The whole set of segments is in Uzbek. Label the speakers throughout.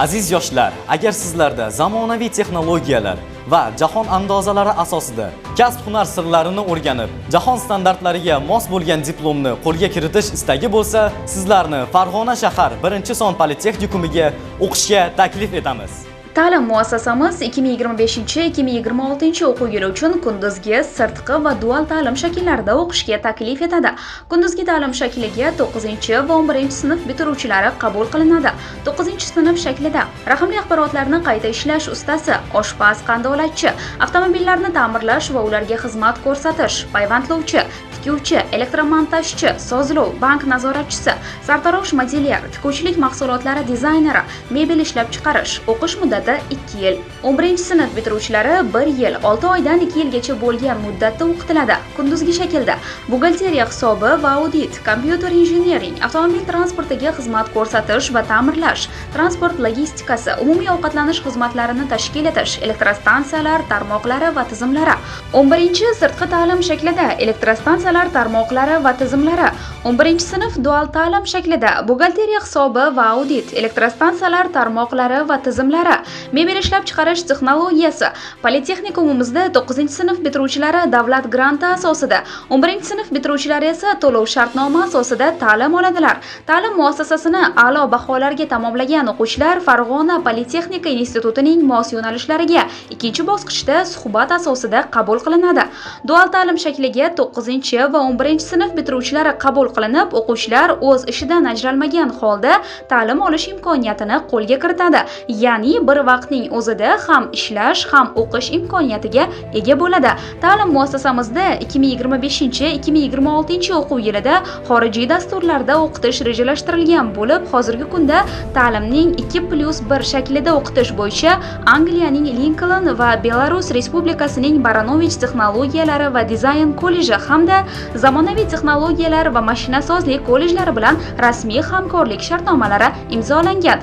Speaker 1: Aziz yoshlar, agar sizlarda zamonaviy texnologiyalar va jahon andozalari asosida kasb-hunar sirlarini o'rganib, jahon standartlariga mos bo'lgan diplomni qo'lga kiritish istagi bo'lsa, sizlarni Farg'ona shahar 1-son politexnikumiga o'qishga taklif etamiz.
Speaker 2: Ta'lim muassasamiz 2025-2026 o'quv yili uchun kunduzgi, sirtqi va dual ta'lim shakllarida o'qishga taklif etadi. Kunduzgi ta'lim shakliga 9 va 11 sinf bitiruvchilari qabul qilinadi. 9 sinf shaklida raqamli axborotlarni qayta ishlash ustasi, oshpaz, qandolatchi, avtomobillarni ta'mirlash va ularga xizmat ko'rsatish, payvandlovchi, tikuvchi, elektromontajchi, sozlov, bank nazoratchisi, sartarosh modelyer, tikuvchilik mahsulotlari dizayneri, mebel ishlab chiqarish, o'qish muddati 2 yil. 11 sinf bitiruvchilari 1 yil, 6 oydan 2 yilgacha bo'lgan muddatda o'qitiladi. Kunduzgi shaklda buxgalteriya hisobi va audit, kompyuter injiniring, avtomobil transportiga xizmat ko'rsatish va ta'mirlash, transport logistikasi, umumiy ovqatlanish xizmatlarini tashkil etish, elektrostansiyalar tarmoqlari va tizimlari. 11 sirtqi ta'lim shaklida elektrostansiyalar tarmoqlari va tizimlari. 11 sinf dual ta'lim shaklida buxgalteriya hisobi va audit, elektrostansiyalar tarmoqlari va tizimlari. Mebel ishlab chiqarish texnologiyasi. Politexnikumimizda 9-sinf bitiruvchilari davlat granti asosida, 11-sinf bitiruvchilari esa to'lov shartnoma asosida ta'lim oladilar. Ta'lim muassasasini a'lo baholarga tamomlagan o'quvchilar Farg'ona Politexnika institutining mos yo'nalishlariga 2-bosqichda suhbat asosida qabul qilinadi. Dual ta'lim shakliga 9 va 11-sinf bitiruvchilari qabul qilinib, o'quvchilar o'z ishidan ajralmagan holda ta'lim olish imkoniyatini qo'lga kiritadi. Ya'ni bir vaqtning o'zida ham ishlash, ham o'qish imkoniyatiga ega bo'ladi. Ta'lim muassasamizda 2025-2026 o'quv yilida xorijiy dasturlarda o'qitish rejalashtirilgan bo'lib, hozirgi kunda ta'limning 2+1 shaklida o'qitish bo'yicha Angliyaning Lincoln va Belarus Respublikasining Baranovich texnologiyalari va dizayn kolleji hamda zamonaviy texnologiyalar va mashinasozlik kollejlari bilan rasmiy hamkorlik shartnomalari imzolangan.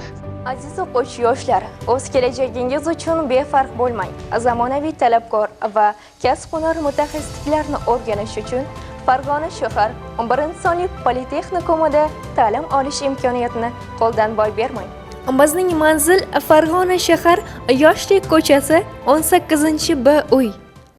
Speaker 3: Aziz o'quvchi yoshlar, o'z kelajagingiz uchun befarq bo'lmang. Zamonaviy talabkor va kasb-hunar mutaxassisliklarini o'rganish uchun Farg'ona shahar 1-sonli politexnikumida ta'lim olish imkoniyatini qo'ldan boy bermang.
Speaker 4: Bizning manzil Farg'ona shahar Yoshlik ko'chasi 18-B uy.